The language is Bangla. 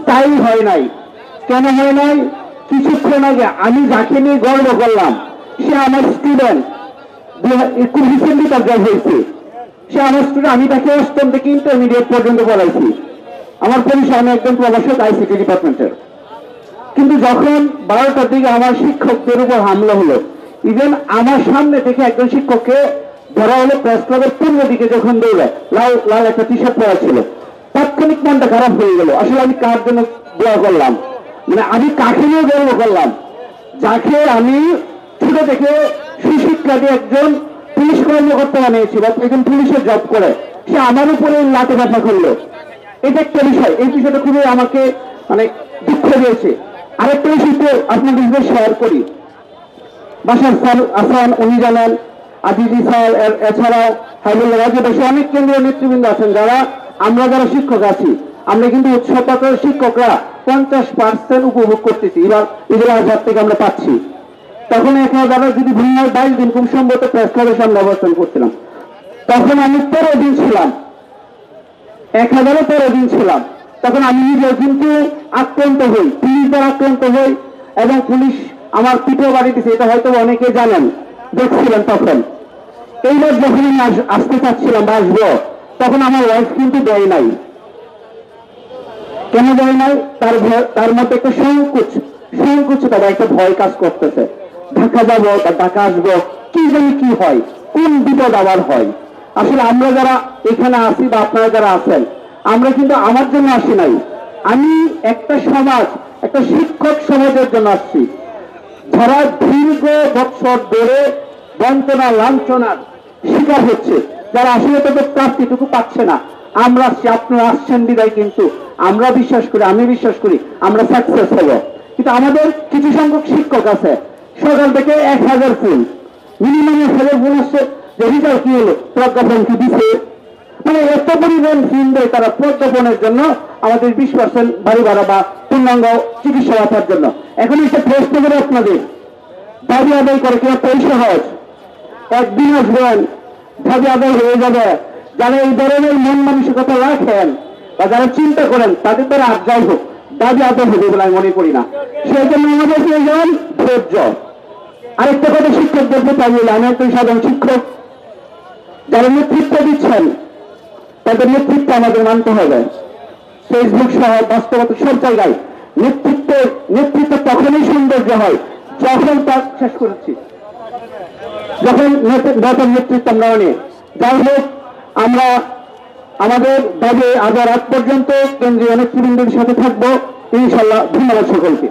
তাই হয় নাই। কেন হয় নাই? কিছুক্ষণ আগে আমি যাকে নিয়ে গর্ব করলাম, সে আমার স্টুডেন্ট, একটু রিসেন্টলি তার জব হয়েছে, সে আমার স্টুডেন্ট, আমি তাকে অষ্টম থেকে ইন্টারমিডিয়েট পর্যন্ত পড়াইছি। আমার পরিচয়, আমি একজন প্রভাষক আইসিটি ডিপার্টমেন্টের। কিন্তু যখন 12টার দিকে আমার শিক্ষকদের উপর হামলা হলো, ইভেন আমার সামনে থেকে একজন শিক্ষককে ধরা হলো প্রেস ক্লাবের পূর্ব দিকে, যখন দৌড়ে লাল লাল একটা টি শার্ট পরা ছিল, তাৎক্ষণিক মনটা খারাপ হয়ে গেল। আসলে আমি কার জন্য দোয়া করলাম, মানে আমি কাকে নিয়ে গর্ব করলাম? যাকে আমি ছোট থেকে সুশিক্ষা দিয়ে একজন পুলিশ কর্মকর্তা বানিয়েছি বা একজন পুলিশের জব করে, সে আমার উপরে লাঠি ব্যথা করলো। এটা একটা বিষয়, এই বিষয়টা খুবই আমাকে মানে দুঃখ দিয়েছে। আরেকটা বিষয় তো আপনাদের সাথে শেয়ার করি। বাসার স্যার আসান, উনি জানেন, আজিজি স্যার, এছাড়াও হাইবুল্লাহ রাজু, দেশে অনেক কেন্দ্রীয় নেতৃবৃন্দ আছেন, আমরা যারা শিক্ষক আছি, আমরা কিন্তু উৎসব পাতার শিক্ষকরা 50% উপভোগ করতেছি। এবার ঈদুল আজহার থেকে আমরা পাচ্ছি। তখন 1000 যদি ভুল হয় 22 দিন খুব সম্ভবত প্রেস ক্লাবের সামনে অবস্থান করছিলাম। তখন আমি 13 দিন ছিলাম, 1013 দিন ছিলাম। তখন আমি নিজেও কিন্তু আক্রান্ত হই, পুলিশ দ্বারা আক্রান্ত হই, এবং পুলিশ আমার পিঠেও বাড়ি দিচ্ছে। এটা হয়তো অনেকে জানেন, দেখছিলেন তখন। এইবার যখন আমি আসতে চাচ্ছিলাম বা আসবো, তখন আমার ওয়াইফ কিন্তু দেয় নাই। কেন দেয় নাই? তার মধ্যে একটা সংকুচিত বা একটা ভয় কাজ করতেছে। ঢাকা যাবো বা ঢাকা আসবো, কি জানি কি হয়, কোন বিপদ আবার হয়। আসলে আমরা যারা এখানে আসি বা আপনারা যারা আছেন, আমরা কিন্তু আমার জন্য আসি নাই। আমি একটা সমাজ, একটা শিক্ষক সমাজের জন্য আসছি, যারা দীর্ঘ বছর ধরে বঞ্চনা লাঞ্ছনার শিকার হচ্ছে, যারা আসলে তাদের প্রাপ্তিটুকু পাচ্ছে না। আমরা আসছি, আপনারা আসছেন বিদায় কিন্তু আমরা বিশ্বাস করি, আমি বিশ্বাস করি আমরা সাকসেস হব। কিন্তু আমাদের কিছু সংখ্যক শিক্ষক আছে, সকাল থেকে 1000 ফুল মিনিমাম 1000 ফুল আসছে, যে রিজাল্ট কি হলো, প্রজ্ঞাপন কি দিছে, মানে এত পরিমাণ ফিন দেয় তারা প্রজ্ঞাপনের জন্য, আমাদের 20% বাড়ি ভাড়া বা পূর্ণাঙ্গ চিকিৎসা বাঁচার জন্য। এখন একটা প্রশ্ন করে আপনাদের, দাবি আদায় করে কিনা পয়সা হয়, একদিন আসবেন দাবি আদায় হয়ে যাবে। যারা এই ধরনের মন মানসিকতা রাখেন বা যারা চিন্তা করেন, তাদের দ্বারা আর যাই হোক দাবি আদায় হবে বলে আমি মনে করি না। সেই জন্য আমাদের প্রয়োজন ধৈর্য। আরেকটা কথা শিক্ষকদের প্রতি আমি বলি, আমি একজন সাধারণ শিক্ষক, যারা নেতৃত্ব দিচ্ছেন তাদের নেতৃত্ব আমাদের মানতে হবে। ফেসবুক সহ বাস্তবতা সব জায়গায় নেতৃত্ব তখনই সৌন্দর্য হয় যখন তার শেষ করেছি, যখন নেতৃত্ব আমরা অনেক। যাই হোক, আমরা আমাদের দাবি আদায়ের আগ পর্যন্ত কেন্দ্রীয় নেতৃবৃন্দের সাথে থাকবো ইনশাল্লাহ। ধন্যবাদ সকলকে।